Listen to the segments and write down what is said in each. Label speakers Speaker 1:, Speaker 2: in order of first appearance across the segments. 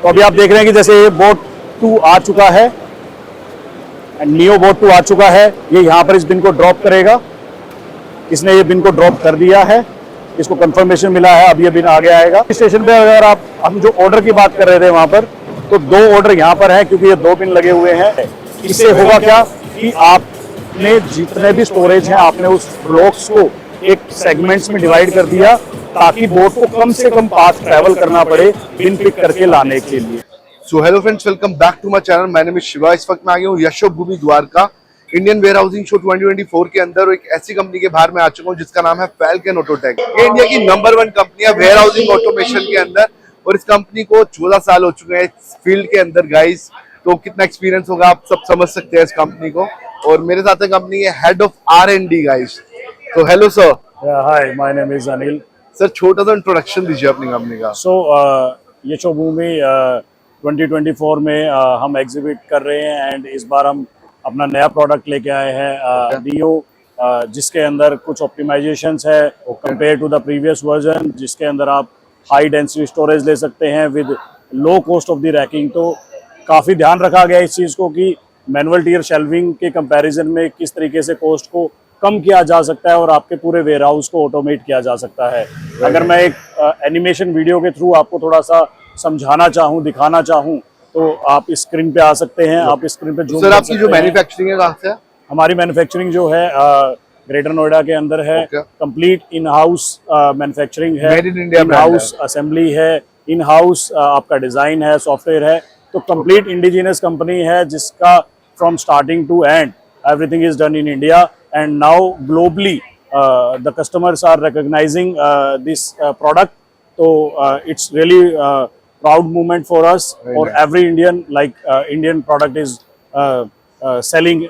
Speaker 1: तो अभी आप देख रहे हैं कि जैसे ये बोट 2 आ चुका है, नियो बोट 2 आ चुका है। ये यहाँ पर इस बिन को ड्रॉप करेगा। इसने ये बिन को ड्रॉप कर दिया है, इसको कंफर्मेशन मिला है, अब ये बिन आगे आएगा। स्टेशन पे अगर हम जो ऑर्डर की बात कर रहे थे वहां पर, तो 2 ऑर्डर यहाँ पर है क्योंकि ये 2 बिन लगे हुए हैं। इससे होगा क्या कि आपने जितने भी स्टोरेज हैं आपने उस ब्लॉक्स को एक सेगमेंट्स में डिवाइड कर दिया ताकि बोट को कम से कम पाथ ट्रैवल करना पड़े बिन पिक करके लाने के लिए।
Speaker 2: So hello friends, welcome back to my channel. My name is Shiva. इस वक्त मैं आ गया हूँ Yashobhoomi Dwarka Indian warehousing show 2024 के अंदर। एक ऐसी कंपनी के बाहर में आ चुका हूँ जिसका नाम है फैल्कन ऑटोटेक। ये इंडिया की नंबर 1 कंपनी है वेयर हाउसिंग ऑटोमेशन के अंदर, और इस कंपनी को 14 साल हो चुके हैं इस फील्ड के अंदर गाइस। तो कितना एक्सपीरियंस होगा आप सब समझ सकते हैं इस कंपनी को। और मेरे साथ है कंपनी के हेड ऑफ R&D गाइस। तो hello sir.
Speaker 1: Hi, my name is Anil.
Speaker 2: Sir छोटा सा इंट्रोडक्शन दीजिए अपनी कंपनी का।
Speaker 1: यशोभूमि 2024 में हम एग्जिबिट कर रहे हैं एंड इस बार हम अपना नया प्रोडक्ट लेके आए हैं नियो, जिसके अंदर कुछ ऑप्टिमाइजेशंस है compare to the previous version, जिसके अंदर आप हाई डेंसिटी स्टोरेज ले सकते हैं with low cost of the racking. तो काफ़ी ध्यान रखा गया इस चीज़ को कि मैनुअल टियर शेल्विंग के कंपैरिजन में किस तरीके से कॉस्ट को कम किया जा सकता है और आपके पूरे वेयर हाउस को ऑटोमेट किया जा सकता है। अगर मैं एक एनिमेशन वीडियो के थ्रू आपको थोड़ा सा समझाना चाहूँ, दिखाना चाहूँ, तो आप इस स्क्रीन पे आ सकते हैं। आप इस स्क्रीन पे जो
Speaker 2: सर आपकी जो मैन्युफैक्चरिंग है कहाँ से है?
Speaker 1: हमारी मैन्युफैक्चरिंग जो है ग्रेटर नोएडा के अंदर है। कंप्लीट इन हाउस मैन्युफैक्चरिंग है, इन हाउस असेंबली है, इन हाउस आपका डिजाइन है, सॉफ्टवेयर है। तो कंप्लीट इंडिजिनस कंपनी है जिसका from starting to end everything is done in India and now globally the customers are recognising this product. तो it's really proud moment for us, or every Indian Indian product is selling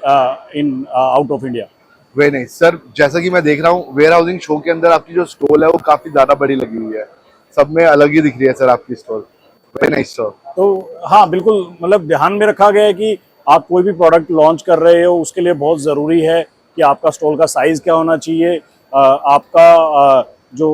Speaker 1: in out of India.
Speaker 2: वे नहीं sir, जैसा कि मैं देख रहा हूँ where housing show के अंदर आपकी जो स्टॉल है वो काफी ज्यादा बड़ी लगी हुई है, सब में अलग ही दिख रही है सर आपकी स्टॉल। वे नहीं सर।
Speaker 1: तो हाँ बिल्कुल, मतलब ध्यान में रखा गया है कि आप कोई भी प्रोडक्ट लॉन्च कर रहे हो उसके लिए बहुत ज़रूरी है कि आपका स्टॉल का साइज़ क्या होना चाहिए, आपका जो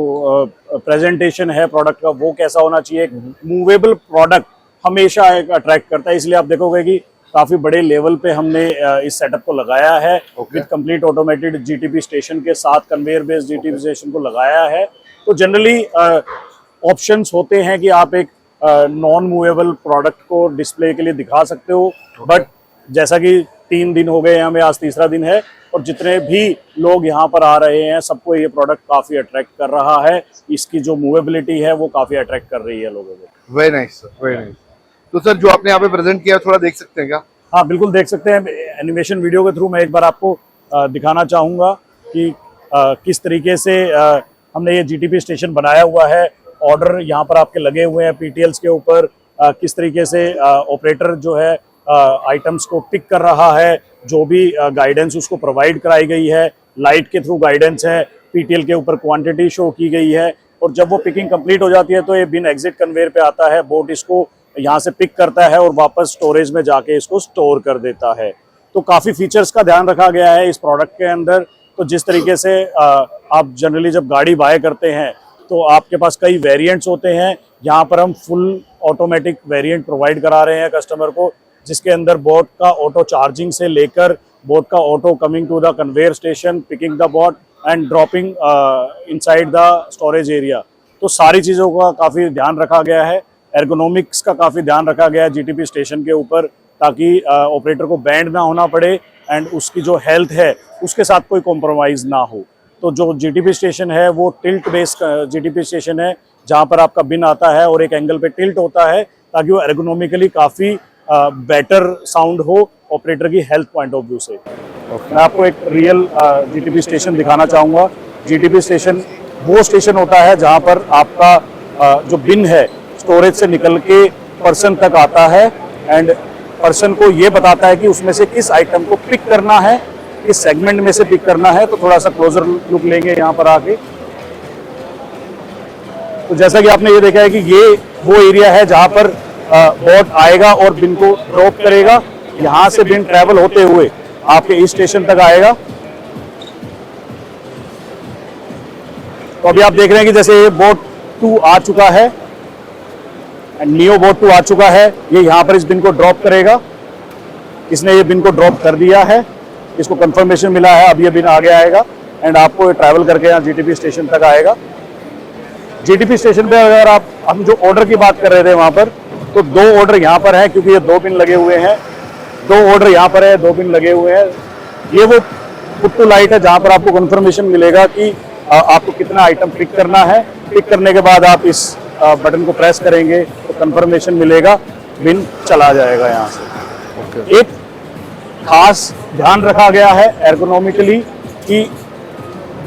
Speaker 1: प्रेजेंटेशन है प्रोडक्ट का वो कैसा होना चाहिए। मूवेबल प्रोडक्ट हमेशा एक अट्रैक्ट करता है, इसलिए आप देखोगे कि काफ़ी बड़े लेवल पे हमने इस सेटअप को लगाया है with complete automated GTP station के साथ, कन्वेयर बेस्ड जीटीपी स्टेशन को लगाया है। तो जनरली ऑप्शंस होते हैं कि आप एक नॉन मूवेबल प्रोडक्ट को डिस्प्ले के लिए दिखा सकते हो, बट जैसा कि 3 दिन हो गए हैं हमें, आज तीसरा दिन है, और जितने भी लोग यहाँ पर आ रहे हैं सबको ये प्रोडक्ट काफ़ी अट्रैक्ट कर रहा है। इसकी जो मूवेबिलिटी है वो काफ़ी अट्रैक्ट कर रही है लोगों को।
Speaker 2: Very nice sir, very nice. तो सर जो आपने यहाँ पे प्रेजेंट किया थोड़ा देख सकते हैं क्या?
Speaker 1: हाँ बिल्कुल देख सकते हैं। एनिमेशन वीडियो के थ्रू मैं एक बार आपको दिखाना चाहूँगा कि किस तरीके से हमने ये जीटीपी स्टेशन बनाया हुआ है। ऑर्डर यहाँ पर आपके लगे हुए हैं पीटीएल्स के ऊपर, किस तरीके से ऑपरेटर जो है आइटम्स को पिक कर रहा है, जो भी गाइडेंस उसको प्रोवाइड कराई गई है, लाइट के थ्रू गाइडेंस है, पीटीएल के ऊपर क्वांटिटी शो की गई है, और जब वो पिकिंग कंप्लीट हो जाती है तो ये बिन एग्जिट कन्वेयर पे आता है। बोट इसको यहाँ से पिक करता है और वापस स्टोरेज में जाके इसको स्टोर कर देता है। तो काफ़ी फीचर्स का ध्यान रखा गया है इस प्रोडक्ट के अंदर। तो जिस तरीके से आप जनरली जब गाड़ी बाय करते हैं तो आपके पास कई वेरिएंट्स होते हैं, यहाँ पर हम फुल ऑटोमेटिक वेरिएंट प्रोवाइड करा रहे हैं कस्टमर को, जिसके अंदर बोट का ऑटो चार्जिंग से लेकर बोट का auto coming to the conveyor station, picking the bot and dropping inside the storage area. तो सारी चीज़ों का काफ़ी ध्यान रखा गया है। एर्गोनॉमिक्स का काफ़ी ध्यान रखा गया है जीटीपी स्टेशन के ऊपर, ताकि ऑपरेटर को बैंड ना होना पड़े एंड उसकी जो हेल्थ है उसके साथ कोई कॉम्प्रोमाइज़ ना हो। तो जो जीटीपी स्टेशन है वो टिल्ट बेस्ड जीटीपी स्टेशन है, जहाँ पर आपका बिन आता है और एक एंगल पे टिल्ट होता है ताकि वो एर्गोनॉमिकली काफ़ी बेटर साउंड हो ऑपरेटर की हेल्थ पॉइंट ऑफ व्यू से। मैं आपको एक रियल जीटीपी स्टेशन दिखाना चाहूँगा। जीटीपी स्टेशन वो स्टेशन होता है जहाँ पर आपका जो बिन है स्टोरेज से निकल के पर्सन तक आता है एंड पर्सन को ये बताता है कि उसमें से किस आइटम को पिक करना है, किस सेगमेंट में से पिक करना है। तो थोड़ा सा क्लोजर लुक लेंगे यहाँ पर आके। तो जैसा कि आपने ये देखा है कि ये वो एरिया है जहाँ पर बोट आएगा और बिन को ड्रॉप करेगा। यहाँ से बिन ट्रैवल होते हुए आपके इस स्टेशन तक आएगा। तो अभी आप देख रहे हैं कि जैसे ये बोट 2 आ चुका है, एंड नियो बोट 2 आ चुका है। ये यहाँ पर इस बिन को ड्रॉप करेगा। इसने ये बिन को ड्रॉप कर दिया है, इसको कंफर्मेशन मिला है, अब ये बिन आगे आएगा एंड आपको ट्रैवल करके यहाँ जीटीपी स्टेशन तक आएगा। जीटीपी स्टेशन पे अगर हम जो ऑर्डर की बात कर रहे थे वहाँ पर, तो 2 ऑर्डर यहाँ पर हैं क्योंकि ये 2 बिन लगे हुए हैं। 2 ऑर्डर यहाँ पर है, 2 बिन लगे हुए हैं। ये वो पुट टू लाइट है जहाँ पर आपको कंफर्मेशन मिलेगा कि आपको कितना आइटम पिक करना है। पिक करने के बाद आप इस बटन को प्रेस करेंगे तो कंफर्मेशन मिलेगा, बिन चला जाएगा यहाँ से। एक खास ध्यान रखा गया है एर्गोनॉमिकली कि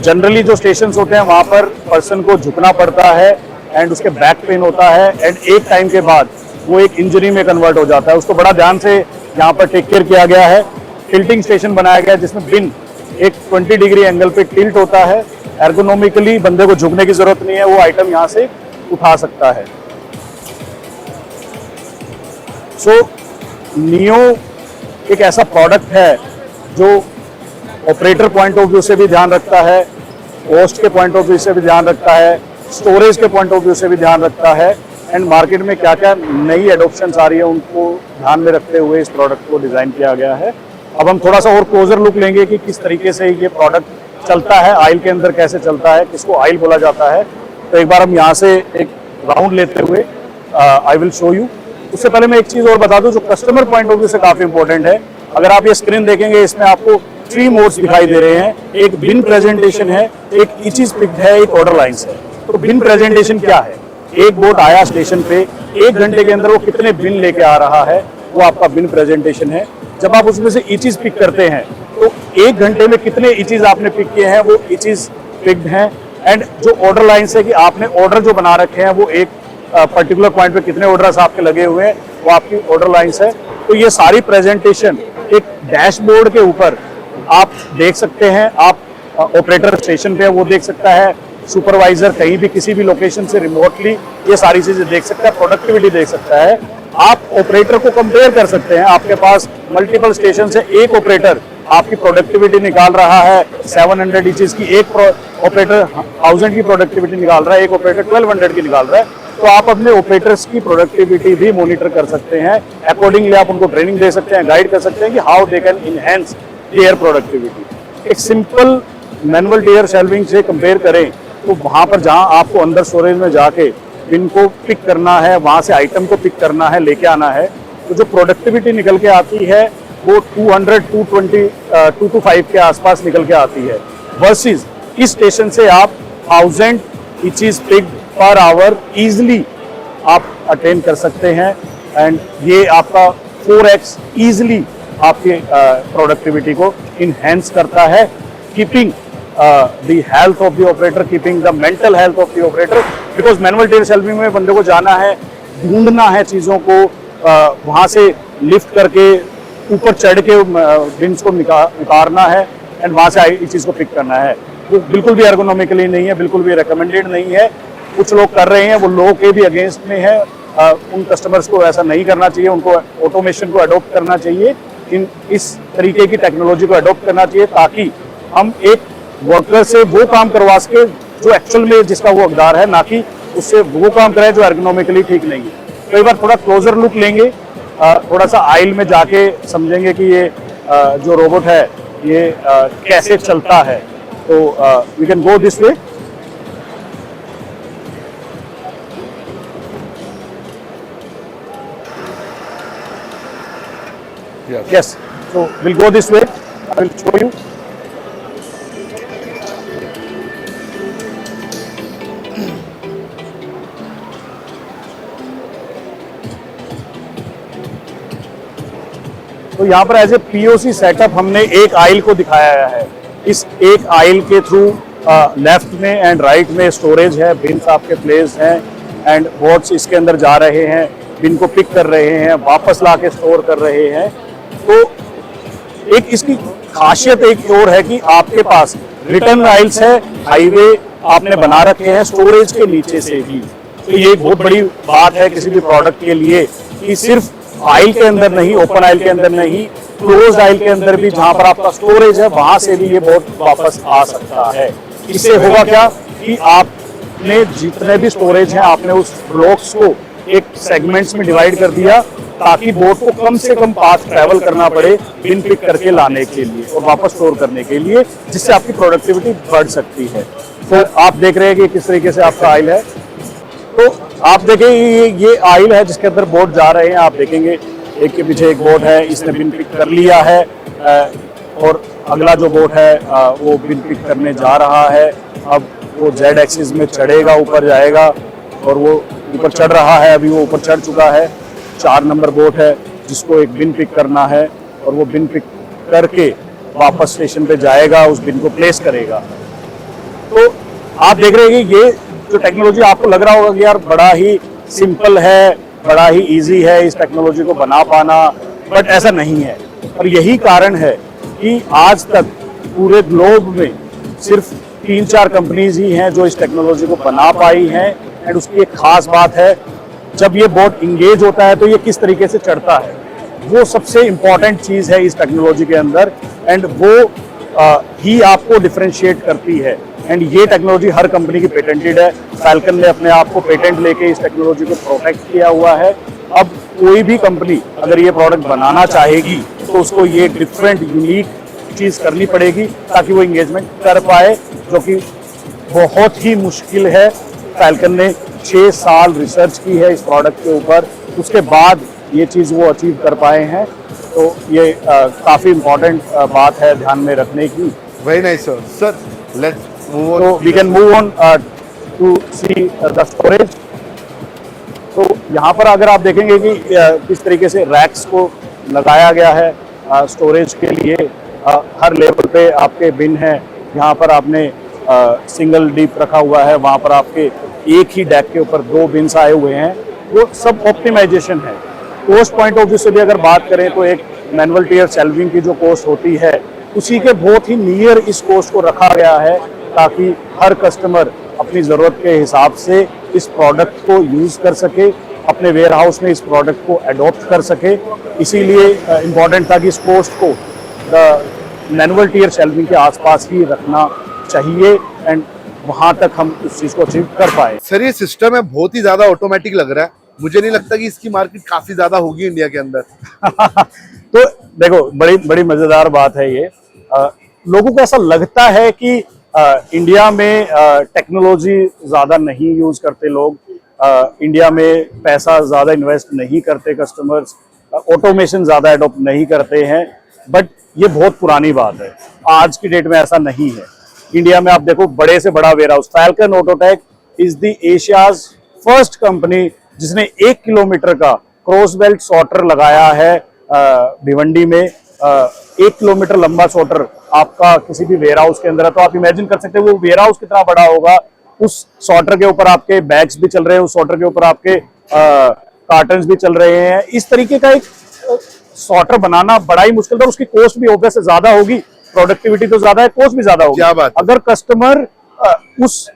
Speaker 1: जनरली जो स्टेशंस होते हैं वहाँ पर पर्सन को झुकना पड़ता है एंड उसके बैक पेन होता है एंड एक टाइम के बाद वो एक इंजरी में कन्वर्ट हो जाता है। उसको बड़ा ध्यान से यहाँ पर टेक केयर किया गया है। टिल्टिंग स्टेशन बनाया गया है जिसमें बिन एक 20 डिग्री एंगल पे टिल्ट होता है। एर्गोनॉमिकली बंदे को झुकने की जरूरत नहीं है, वो आइटम यहाँ से उठा सकता है। सो नियो एक ऐसा प्रोडक्ट है जो ऑपरेटर पॉइंट ऑफ व्यू से भी ध्यान रखता है, कॉस्ट के पॉइंट ऑफ व्यू से भी ध्यान रखता है, स्टोरेज के पॉइंट ऑफ व्यू से भी ध्यान रखता है एंड मार्केट में क्या क्या नई एडॉप्शंस आ रही है उनको ध्यान में रखते हुए इस प्रोडक्ट को डिज़ाइन किया गया है। अब हम थोड़ा सा और क्लोजर लुक लेंगे कि किस तरीके से ये प्रोडक्ट चलता है, आइल के अंदर कैसे चलता है, किसको आइल बोला जाता है। तो एक बार हम यहाँ से एक राउंड लेते हुए आई विल शो यू। उससे पहले मैं एक चीज़ और बता दूं जो कस्टमर पॉइंट ऑफ व्यू से काफ़ी इंपॉर्टेंट है। अगर आप ये स्क्रीन देखेंगे इसमें आपको 3 मोड्स दिखाई दे रहे हैं। एक बिन प्रेजेंटेशन है, एक ईचीज पिक्ड है, एक ऑर्डर लाइन्स है। तो बिन प्रेजेंटेशन क्या है? एक बोट आया स्टेशन पे, 1 घंटे के अंदर वो कितने बिन लेके आ रहा है, वो आपका बिन प्रेजेंटेशन है। जब आप उसमें से ईचीज पिक करते हैं तो 1 घंटे में कितने ईचीज आपने पिक किए हैं वो ईचीज पिक्ड हैं। एंड जो ऑर्डर लाइन्स है कि आपने ऑर्डर जो बना रखे हैं वो एक पर्टिकुलर पॉइंट पे कितने ऑर्डर्स आपके लगे हुए हैं वो आपकी ऑर्डर लाइन्स है। तो ये सारी प्रेजेंटेशन एक डैशबोर्ड के ऊपर आप देख सकते हैं। आप ऑपरेटर स्टेशन पे वो देख सकता है, सुपरवाइजर कहीं भी किसी भी लोकेशन से रिमोटली ये सारी चीजें देख सकता है, प्रोडक्टिविटी देख सकता है। आप ऑपरेटर को कंपेयर कर सकते हैं। आपके पास मल्टीपल स्टेशन से एक ऑपरेटर आपकी प्रोडक्टिविटी निकाल रहा है 700 ईचीज की, एक ऑपरेटर 1000 की प्रोडक्टिविटी निकाल रहा है, एक ऑपरेटर 1200 की निकाल रहा है। तो आप अपने ऑपरेटर्स की प्रोडक्टिविटी भी मॉनिटर कर सकते हैं। अकॉर्डिंगली आप उनको ट्रेनिंग दे सकते हैं, गाइड कर सकते हैं कि how they can enhance there productivity. एक सिंपल मैनुअल टेयर शेल्विंग से कंपेयर करें तो वहाँ पर जहाँ आपको अंदर स्टोरेज में जाके बिन को पिक करना है, वहाँ से आइटम को पिक करना है, लेके आना है, तो जो प्रोडक्टिविटी निकल के आती है वो 200, 220, 2 to 5 के आसपास निकल के आती है। वर्सेस इस स्टेशन से आप 1000 ईचीज पिक पर आवर ईजिली आप अटेन कर सकते हैं एंड ये आपका 4x ईजिली आपकी प्रोडक्टिविटी को इनहेंस करता है, keeping the health of the operator, keeping the mental health of the operator. Because manual tier shelving में बंदे को जाना है, ढूंढना है चीज़ों को, वहाँ से लिफ्ट करके ऊपर चढ़ के बिन्स को उतारना है एंड वहाँ से इस चीज़ को पिक करना है। वो बिल्कुल भी एर्गोनॉमिकली नहीं है, बिल्कुल भी रिकमेंडेड नहीं है। कुछ लोग कर रहे हैं, वो लोगों के भी अगेंस्ट में है। उन कस्टमर्स को ऐसा नहीं करना चाहिए, उनको ऑटोमेशन को अडॉप्ट करना चाहिए, इस तरीके की टेक्नोलॉजी को अडॉप्ट करना चाहिए ताकि हम एक वर्कर से वो काम करवा सके जो एक्चुअल में जिसका वो हकदार है, ना कि उससे वो काम करे जो एर्गोनॉमिकली ठीक नहीं है। तो एक बार थोड़ा क्लोजर लुक लेंगे, थोड़ा सा आइल में जाके समझेंगे कि ये जो रोबोट है ये कैसे चलता है। तो we can go this way. Yes, so we'll go this way. I will show you. तो यहाँ पर एज ए पीओसी सेटअप हमने एक आइल को दिखाया है। इस एक आइल के थ्रू लेफ्ट में एंड राइट में स्टोरेज है, बिन्स आपके प्लेस हैं एंड बोट्स इसके अंदर जा रहे हैं, बिन को पिक कर रहे हैं, वापस ला के स्टोर कर रहे हैं। तो एक इसकी खासियत एक और है कि आपके पास रिटर्न आइल्स है, हाईवे आपने बना रखे हैं स्टोरेज के नीचे से भी। तो ये एक बहुत बड़ी बात है किसी भी प्रोडक्ट के लिए कि सिर्फ आइल के अंदर नहीं, ओपन आइल के अंदर नहीं, क्लोज आइल के अंदर भी जहां पर आपका स्टोरेज है वहां से भी ये बोट वापस आ सकता है। इससे होगा क्या कि आपने जितने भी स्टोरेज हैं आपने उस ब्लॉक्स को एक सेगमेंट्स में डिवाइड कर दिया ताकि बोट को कम से कम पाथ ट्रैवल करना पड़े बिन पिक करके लाने के लिए और वापस स्टोर करने के लिए, जिससे आपकी प्रोडक्टिविटी बढ़ सकती है। तो आप देख रहे हैं कि किस तरीके से आपका आइल है। तो आप देखें ये आइल है जिसके अंदर बोट जा रहे हैं। आप देखेंगे एक के पीछे एक बोट है, इसने बिन पिक कर लिया है और अगला जो बोट है वो बिन पिक करने जा रहा है। अब वो जेड एक्सिस में चढ़ेगा, ऊपर जाएगा और वो ऊपर चढ़ रहा है, अभी वो ऊपर चढ़ चुका है। 4 नंबर बोट है जिसको एक बिन पिक करना है और वो बिन पिक करके वापस स्टेशन पे जाएगा, उस बिन को प्लेस करेगा। तो आप देख रहे हैं कि ये जो टेक्नोलॉजी आपको लग रहा होगा कि यार बड़ा ही सिंपल है, बड़ा ही इजी है इस टेक्नोलॉजी को बना पाना, बट ऐसा नहीं है। और यही कारण है कि आज तक पूरे ग्लोब में सिर्फ 3-4 कंपनीज ही हैं जो इस टेक्नोलॉजी को बना पाई हैं। एंड उसकी एक खास बात है, जब ये बोट इंगेज होता है तो ये किस तरीके से चढ़ता है, वो सबसे इम्पॉर्टेंट चीज़ है इस टेक्नोलॉजी के अंदर। एंड वो ही आपको डिफरेंशिएट करती है। एंड ये टेक्नोलॉजी हर कंपनी की पेटेंटेड है। फैल्कन ने अपने आप को पेटेंट लेके इस टेक्नोलॉजी को प्रोटेक्ट किया हुआ है। अब कोई भी कंपनी अगर ये प्रोडक्ट बनाना चाहेगी तो उसको ये डिफरेंट यूनिक चीज़ करनी पड़ेगी ताकि वो इंगेजमेंट कर पाए, जो कि बहुत ही मुश्किल है। फैल्कन ने 6 साल रिसर्च की है इस प्रोडक्ट के ऊपर, उसके बाद ये चीज़ वो अचीव कर पाए हैं। तो ये काफ़ी इम्पोर्टेंट बात है ध्यान में रखने की।
Speaker 2: Very nice sir. Sir let's move on.
Speaker 1: तो we can move on to see the storage. तो यहाँ पर अगर आप देखेंगे कि किस तरीके से रैक्स को लगाया गया है स्टोरेज के लिए। हर लेवल पे आपके बिन हैं। यहाँ पर आपने सिंगल डीप रखा हुआ है, वहाँ पर आपके एक ही डेक के ऊपर 2 बिन्स आए हुए हैं। वो सब ऑप्टिमाइजेशन है। कोस्ट पॉइंट ऑफ व्यू से भी अगर बात करें तो एक मैनुअल टियर शेल्विंग की जो कोस्ट होती है उसी के बहुत ही नियर इस कोस्ट को रखा गया है ताकि हर कस्टमर अपनी ज़रूरत के हिसाब से इस प्रोडक्ट को यूज़ कर सके, अपने वेयर हाउस में इस प्रोडक्ट को अडॉप्ट कर सके। इसीलिए इम्पॉर्टेंट था कि इस कोस्ट को मैनुअल टियर शेल्विंग के आसपास ही रखना चाहिए एंड वहाँ तक हम उस चीज़ को अचीव कर पाए।
Speaker 2: सर ये सिस्टम है बहुत ही ज़्यादा ऑटोमेटिक लग रहा है। मुझे नहीं लगता कि इसकी मार्केट काफ़ी ज़्यादा होगी इंडिया के अंदर।
Speaker 1: तो देखो बड़ी मज़ेदार बात है ये। लोगों को ऐसा लगता है कि इंडिया में टेक्नोलॉजी ज़्यादा नहीं यूज़ करते लोग, इंडिया में पैसा ज़्यादा इन्वेस्ट नहीं करते कस्टमर्स, ऑटोमेशन ज़्यादा अडॉप्ट नहीं करते हैं। बट ये बहुत पुरानी बात है, आज की डेट में ऐसा नहीं है। इंडिया में आप देखो बड़े से बड़ा warehouse Falcon Autotech is the Asia's first company जिसने 1 किलोमीटर का क्रॉस बेल्ट सॉर्टर लगाया है भिवंडी में। 1 किलोमीटर लंबा सॉर्टर आपका किसी भी वेयर हाउस के अंदर है, तो आप इमेजिन कर सकते हैं वो वेयर हाउस कितना बड़ा होगा। उस सॉर्टर के ऊपर आपके बैग्स भी चल रहे हैं, उस सॉर्टर के ऊपर आपके कार्टन्स भी चल रहे हैं। इस तरीके का एक सॉर्टर बनाना बड़ा ही मुश्किल था। उसकी कॉस्ट भी ऑब्वियस ज्यादा होगी, प्रोडक्टिविटी तो ज्यादा है, कॉस्ट भी ज्यादा होगी।
Speaker 2: क्या बात।
Speaker 1: अगर कस्टमर उस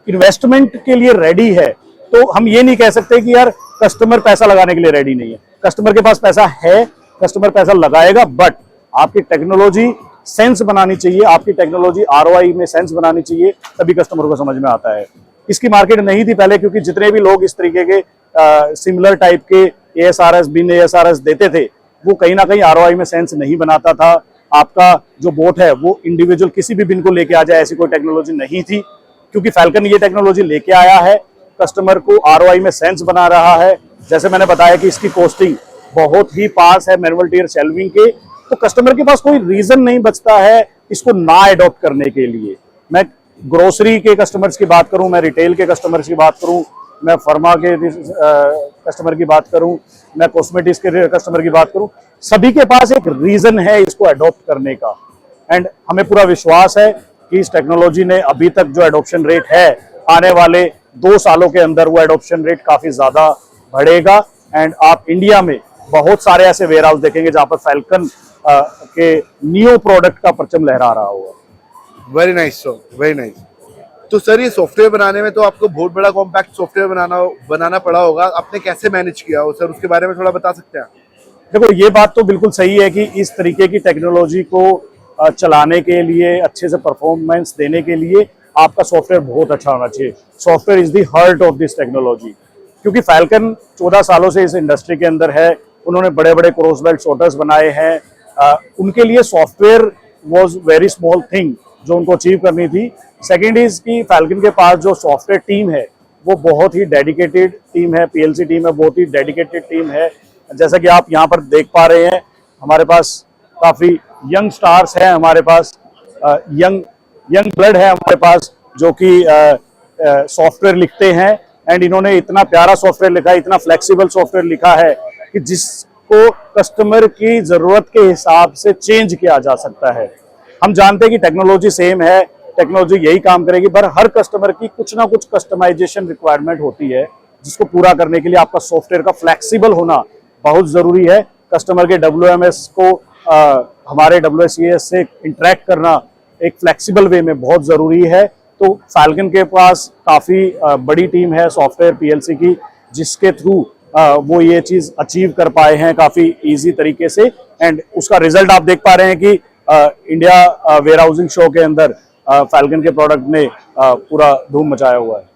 Speaker 1: इन्वेस्टमेंट के लिए रेडी है तो हम ये नहीं कह सकते कि यार कस्टमर पैसा लगाने के लिए रेडी नहीं है। कस्टमर के पास पैसा है, कस्टमर पैसा लगाएगा, बट आपकी टेक्नोलॉजी सेंस बनानी चाहिए, आपकी टेक्नोलॉजी आरओआई में सेंस बनानी चाहिए, तभी कस्टमर को समझ में आता है। इसकी मार्केट नहीं थी पहले, क्योंकि जितने भी लोग इस तरीके के सिमिलर टाइप के ASRS बिन ASRS देते थे वो कहीं ना कहीं आरओआई में सेंस नहीं बनाता था। आपका जो बोट है वो इंडिविजुअल किसी भी बिन को लेके आ जाए, ऐसी कोई टेक्नोलॉजी नहीं थी। क्योंकि फैल्कन ये टेक्नोलॉजी लेके आया है, कस्टमर को आरओआई में सेंस बना रहा है। जैसे मैंने बताया कि इसकी कॉस्टिंग बहुत ही पास है मैनुअल टियर शेल्विंग के, तो कस्टमर के पास कोई रीजन नहीं बचता है इसको ना अडॉप्ट करने के लिए। मैं ग्रोसरी के कस्टमर्स की बात करूं, मैं रिटेल के कस्टमर्स की बात करूं, मैं फार्मा के कस्टमर की बात करूं, मैं कॉस्मेटिक्स के कस्टमर की बात करूं, सभी के पास एक रीजन है इसको अडॉप्ट करने का। एंड हमें पूरा विश्वास है कि इस टेक्नोलॉजी ने अभी तक जो एडॉप्शन रेट है, आने वाले 2 सालों के अंदर वो एडॉप्शन रेट काफी ज्यादा बढ़ेगा। एंड आप इंडिया में बहुत सारे ऐसे वेयर हाउस देखेंगे जहां पर फैल्कन के नियो प्रोडक्ट का परचम लहरा रहा होगा।
Speaker 2: Very nice sir, very nice. तो सर ये सॉफ्टवेयर बनाने में तो आपको बहुत बड़ा कॉम्पैक्ट सॉफ्टवेयर बनाना पड़ा होगा, आपने कैसे मैनेज किया हो सर, उसके बारे में थोड़ा बता सकते हैं?
Speaker 1: देखो ये बात तो बिल्कुल सही है कि इस तरीके की टेक्नोलॉजी को चलाने के लिए, अच्छे से परफॉर्मेंस देने के लिए आपका सॉफ्टवेयर बहुत अच्छा होना चाहिए। Software is the heart of this technology. क्योंकि फैल्कन 14 सालों से इस इंडस्ट्री के अंदर है, उन्होंने बड़े बड़े क्रॉस बेल्ट शॉटर्स बनाए हैं। उनके लिए software was very small thing जो उनको अचीव करनी थी। सेकेंड इज कि फैल्कन के पास जो सॉफ्टवेयर टीम है वो बहुत ही डेडिकेटेड टीम है, पीएलसी टीम है, बहुत ही डेडिकेटेड टीम है। जैसा कि आप यहाँ पर देख पा रहे हैं, हमारे पास काफ़ी यंग स्टार्स हैं, हमारे पास यंग ब्लड है हमारे पास, जो कि सॉफ्टवेयर लिखते हैं। एंड इन्होंने इतना प्यारा सॉफ्टवेयर लिखा है, इतना फ्लेक्सिबल सॉफ्टवेयर लिखा है कि जिसको कस्टमर की ज़रूरत के हिसाब से चेंज किया जा सकता है। हम जानते हैं कि टेक्नोलॉजी सेम है, टेक्नोलॉजी यही काम करेगी, पर हर कस्टमर की कुछ ना कुछ कस्टमाइजेशन रिक्वायरमेंट होती है, जिसको पूरा करने के लिए आपका सॉफ्टवेयर का फ्लेक्सिबल होना बहुत ज़रूरी है। कस्टमर के WMS को हमारे WCS से इंटरेक्ट करना एक फ्लेक्सिबल वे में बहुत ज़रूरी है। तो फैल्कन के पास काफ़ी बड़ी टीम है सॉफ्टवेयर PLC की, जिसके थ्रू वो ये चीज़ अचीव कर पाए हैं काफ़ी इजी तरीके से। एंड उसका रिजल्ट आप देख पा रहे हैं कि इंडिया वेयर हाउसिंग शो के अंदर फैल्कन के प्रोडक्ट ने पूरा धूम मचाया हुआ है।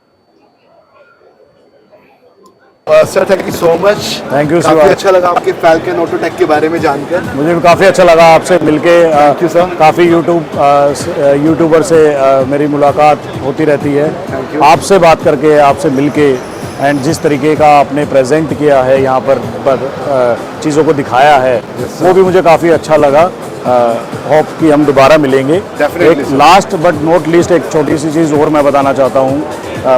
Speaker 2: Sir thank you so much.
Speaker 1: Thank you.
Speaker 2: काफी अच्छा लगा आपके फैल्कन ऑटोटेक के बारे में जानकर।
Speaker 1: मुझे भी काफ़ी अच्छा लगा आपसे मिलके।
Speaker 2: Thank you sir.
Speaker 1: काफ़ी यूट्यूबर से मेरी मुलाकात होती रहती है।
Speaker 2: Thank you.
Speaker 1: आपसे बात करके, आपसे मिलके, एंड जिस तरीके का आपने प्रेजेंट किया है यहाँ पर चीज़ों को दिखाया है, वो भी मुझे काफ़ी अच्छा लगा। होप कि हम दोबारा मिलेंगे।
Speaker 2: Definitely,
Speaker 1: एक लास्ट बट नॉट लीस्ट एक छोटी सी चीज़ और मैं बताना चाहता हूँ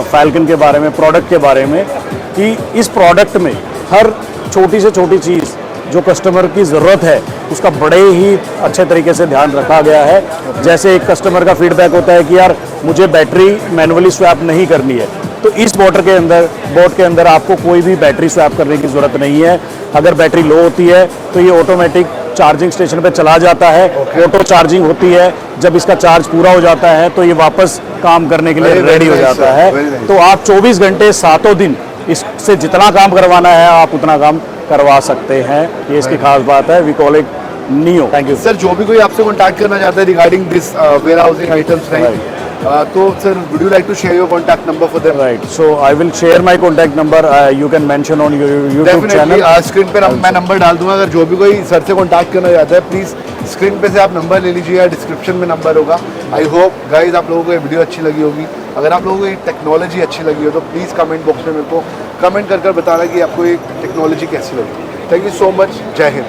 Speaker 1: फैल्कन के बारे में, प्रोडक्ट के बारे में, कि इस प्रोडक्ट में हर छोटी से छोटी चीज़ जो कस्टमर की ज़रूरत है उसका बड़े ही अच्छे तरीके से ध्यान रखा गया है। जैसे एक कस्टमर का फीडबैक होता है कि यार मुझे बैटरी मैनुअली स्वैप नहीं करनी है, तो इस बोट के अंदर आपको कोई भी बैटरी स्वैप करने की ज़रूरत नहीं है। अगर बैटरी लो होती है तो ये ऑटोमेटिक चार्जिंग स्टेशन पे चला जाता है, ऑटो चार्जिंग होती है। जब इसका चार्ज पूरा हो जाता है तो ये वापस काम करने के लिए रेडी हो जाता है। तो आप 24 घंटे 7 दिन इससे जितना काम करवाना है आप उतना काम करवा सकते हैं। ये इसकी खास बात है। We call it neo. Thank you
Speaker 2: sir. जो भी कोई आपसे कांटेक्ट करना चाहता है regarding this warehousing items, तो sir would you like to share your contact number for them?
Speaker 1: Right, so I will share my contact number, you can mention on your YouTube channel.
Speaker 2: Screen पे मैं number डाल दूंगा। अगर जो भी कोई sir से कांटेक्ट करना चाहता है प्लीज स्क्रीन पे से आप नंबर ले लीजिए, या डिस्क्रिप्शन में नंबर होगा। आई होप गाइज आप लोगों को ये वीडियो अच्छी लगी होगी। अगर आप लोगों को ये टेक्नोलॉजी अच्छी लगी हो तो प्लीज़ कमेंट बॉक्स में मेरे को कमेंट कर बताना कि आपको ये टेक्नोलॉजी कैसी लगी। Thank you so much. जय हिंद।